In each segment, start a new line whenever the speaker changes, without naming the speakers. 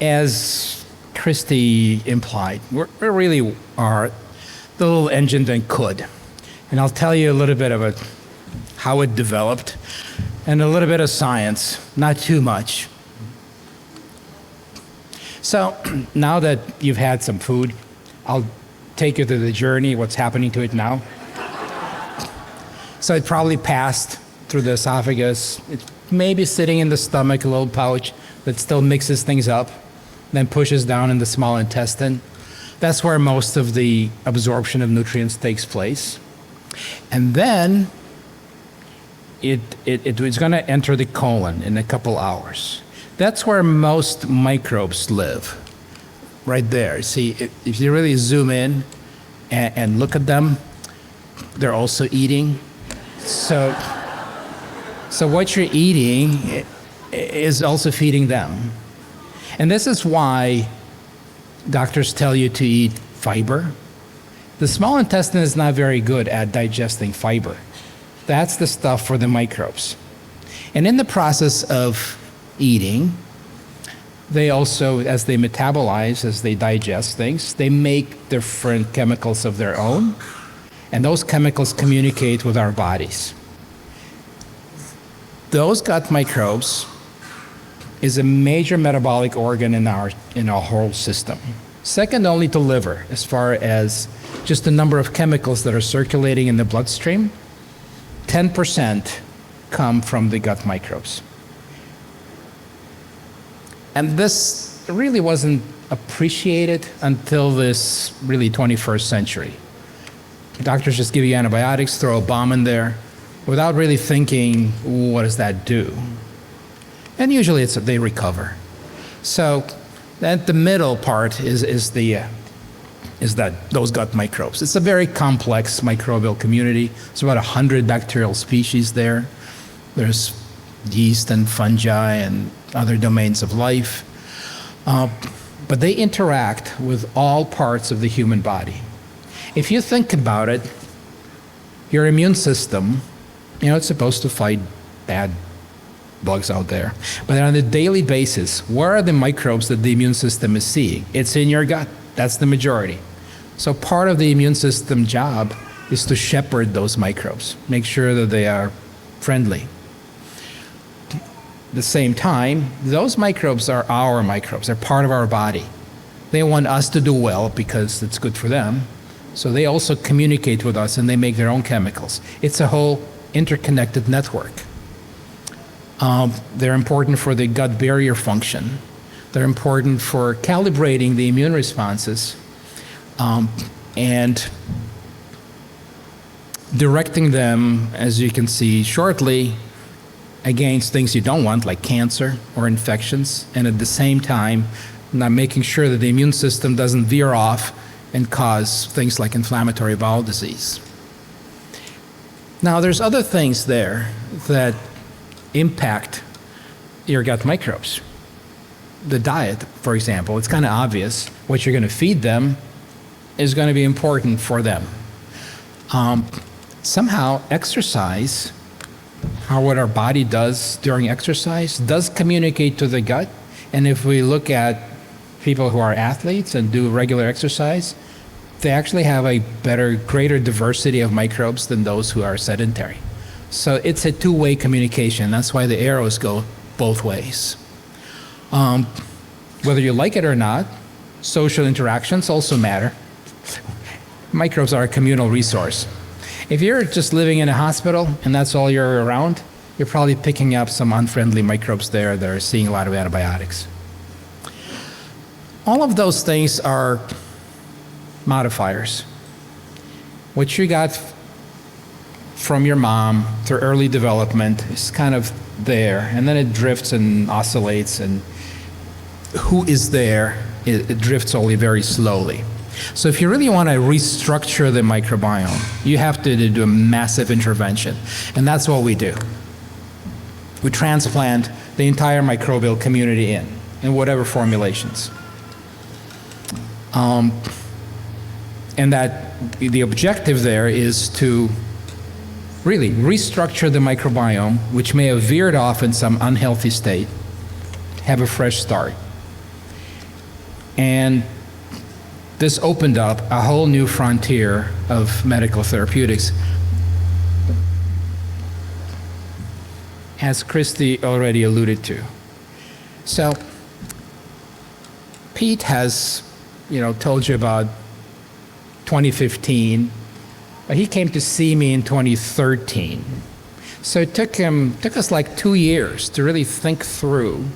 as Christy implied, we really are the little engine that could. And I'll tell you a little bit about how it developed and a little bit of science, not too much. So now that you've had some food, I'll take you through the journey, what's happening to it now. So it probably passed through the esophagus. It's maybe sitting in the stomach, a little pouch that still mixes things up, then pushes down in the small intestine. That's where most of the absorption of nutrients takes place. And then it's going to enter the colon in a couple hours. That's where most microbes live, right there. See, if you really zoom in and look at them, they're also eating. So what you're eating is also feeding them. And this is why doctors tell you to eat fiber. The small intestine is not very good at digesting fiber. That's the stuff for the microbes. And in the process of eating, they also, as they metabolize, as they digest things, they make different chemicals of their own, and those chemicals communicate with our bodies. Those gut microbes is a major metabolic organ in our whole system. Second only to liver, as far as just the number of chemicals that are circulating in the bloodstream, 10% come from the gut microbes. And this really wasn't appreciated until this really 21st century. Doctors just give you antibiotics, throw a bomb in there, without really thinking, what does that do? And usually they recover. So then the middle part is those gut microbes. It's a very complex microbial community. There's about 100 bacterial species there. There's yeast and fungi and other domains of life. But they interact with all parts of the human body. If you think about it, your immune system, it's supposed to fight bad bugs out there. But on a daily basis, where are the microbes that the immune system is seeing? It's in your gut. That's the majority. So part of the immune system job is to shepherd those microbes, make sure that they are friendly. At the same time, those microbes are our microbes. They're part of our body. They want us to do well because it's good for them. So they also communicate with us and they make their own chemicals. It's a whole interconnected network. They're important for the gut barrier function. They're important for calibrating the immune responses and directing them, as you can see shortly, against things you don't want, like cancer or infections, and at the same time, not making sure that the immune system doesn't veer off and cause things like inflammatory bowel disease. Now, there's other things there that impact your gut microbes. The diet, for example, it's kind of obvious. What you're going to feed them is going to be important for them. Somehow, exercise, what our body does during exercise, does communicate to the gut. And if we look at people who are athletes and do regular exercise, they actually have a greater diversity of microbes than those who are sedentary. So it's a two-way communication. That's why the arrows go both ways. Whether you like it or not, social interactions also matter. Microbes are a communal resource. If you're just living in a hospital and that's all you're around, you're probably picking up some unfriendly microbes there that are seeing a lot of antibiotics. All of those things are modifiers. What you got from your mom through early development is kind of there, and then it drifts and oscillates, and who is there, it drifts only very slowly. So if you really want to restructure the microbiome, you have to do a massive intervention, and that's what we do. We transplant the entire microbial community in whatever formulations. And that the objective there is to really restructure the microbiome, which may have veered off in some unhealthy state, have a fresh start. And this opened up a whole new frontier of medical therapeutics. As Christy already alluded to. So, Pete has, told you about 2015, but he came to see me in 2013. So it took us like 2 years to really think through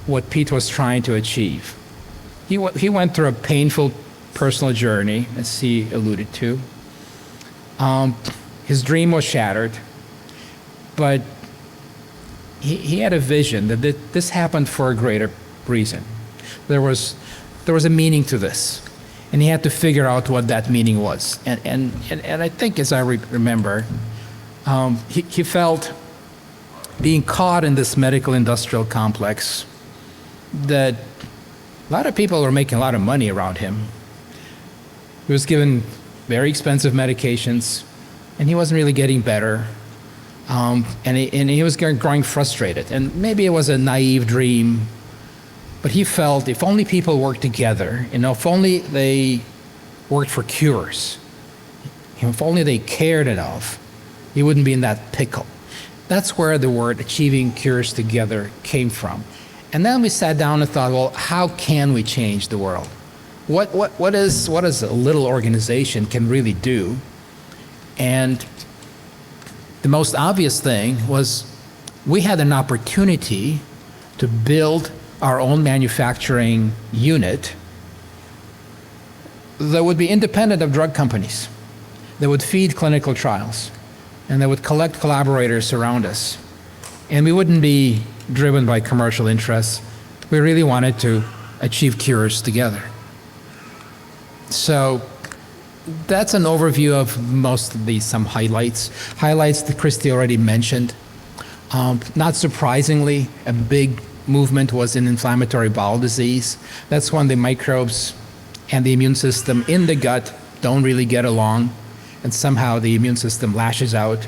what Pete was trying to achieve. He went through a painful personal journey, as he alluded to. His dream was shattered, but he had a vision that this happened for a greater reason. There was a meaning to this, and he had to figure out what that meaning was. And I think, as I remember, he felt being caught in this medical industrial complex that a lot of people were making a lot of money around him. He was given very expensive medications, and he wasn't really getting better. And he was growing frustrated. And maybe it was a naive dream, but he felt if only people worked together, if only they worked for cures, if only they cared enough, he wouldn't be in that pickle. That's where the word achieving cures together came from. And then we sat down and thought, well, how can we change the world? What is a little organization can really do? And the most obvious thing was we had an opportunity to build our own manufacturing unit that would be independent of drug companies, that would feed clinical trials, and that would collect collaborators around us. And we wouldn't be driven by commercial interests. We really wanted to achieve cures together. So that's an overview of most of these, some highlights. Highlights that Christy already mentioned. Not surprisingly, a big movement was in inflammatory bowel disease. That's when the microbes and the immune system in the gut don't really get along, and somehow the immune system lashes out.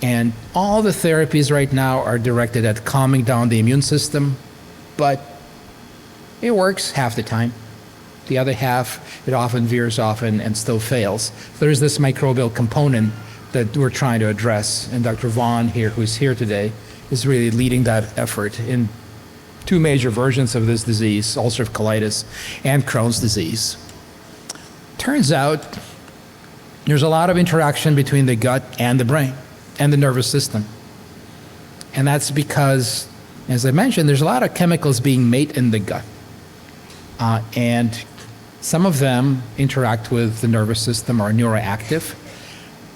And all the therapies right now are directed at calming down the immune system, but it works half the time. The other half, it often veers off and still fails. There's this microbial component that we're trying to address, and Dr. Vaughn here, who's here today, is really leading that effort in two major versions of this disease, ulcerative colitis and Crohn's disease. Turns out there's a lot of interaction between the gut and the brain and the nervous system. And that's because, as I mentioned, there's a lot of chemicals being made in the gut. And some of them interact with the nervous system, are neuroactive.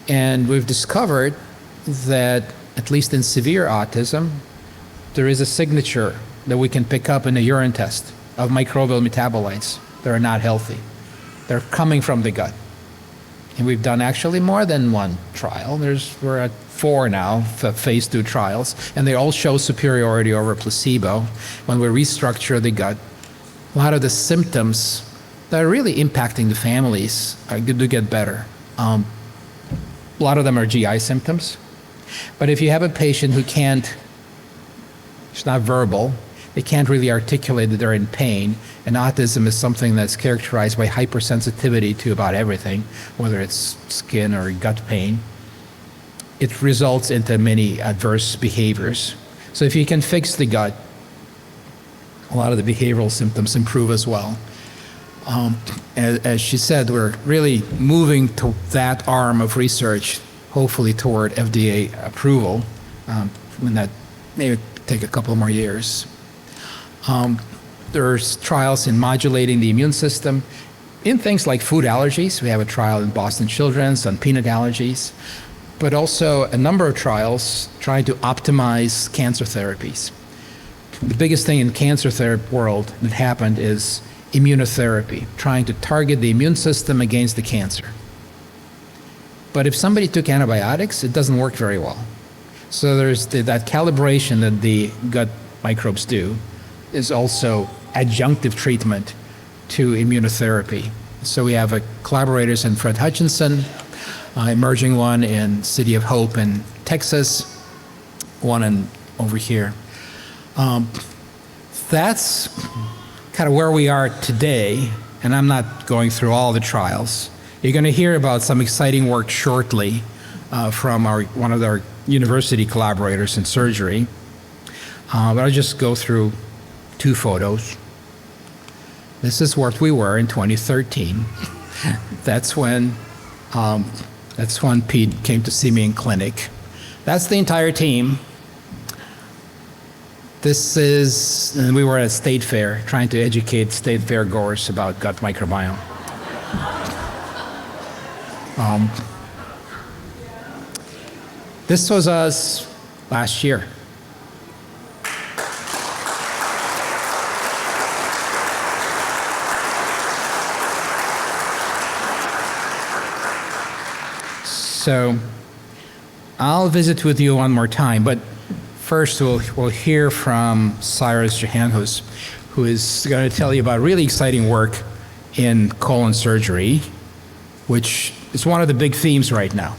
And we've discovered that, at least in severe autism, there is a signature that we can pick up in a urine test of microbial metabolites that are not healthy. They're coming from the gut. And we've done actually more than one trial. We're at 4 now, phase 2 trials, and they all show superiority over placebo. When we restructure the gut, a lot of the symptoms that are really impacting the families do get better. A lot of them are GI symptoms. But if you have a patient who it's not verbal, they can't really articulate that they're in pain, and autism is something that's characterized by hypersensitivity to about everything, whether it's skin or gut pain, it results into many adverse behaviors. So if you can fix the gut, a lot of the behavioral symptoms improve as well. As she said, we're really moving to that arm of research, hopefully toward FDA approval, and that may take a couple more years. There's trials in modulating the immune system in things like food allergies. We have a trial in Boston Children's on peanut allergies, but also a number of trials trying to optimize cancer therapies. The biggest thing in cancer therapy world that happened is immunotherapy, trying to target the immune system against the cancer. But if somebody took antibiotics, it doesn't work very well. So there's that calibration that the gut microbes do is also adjunctive treatment to immunotherapy. So we have collaborators in Fred Hutchinson, emerging one in City of Hope in Texas, one over here. That's kind of where we are today, and I'm not going through all the trials. You're going to hear about some exciting work shortly from one of our university collaborators in surgery. But I'll just go through 2 photos. This is where we were in 2013. That's when Pete came to see me in clinic. That's the entire team. And we were at a state fair trying to educate state fair goers about gut microbiome. This was us last year. So I'll visit with you one more time, but first we'll hear from Cyrus Jahan, who is going to tell you about really exciting work in colon surgery, which is one of the big themes right now.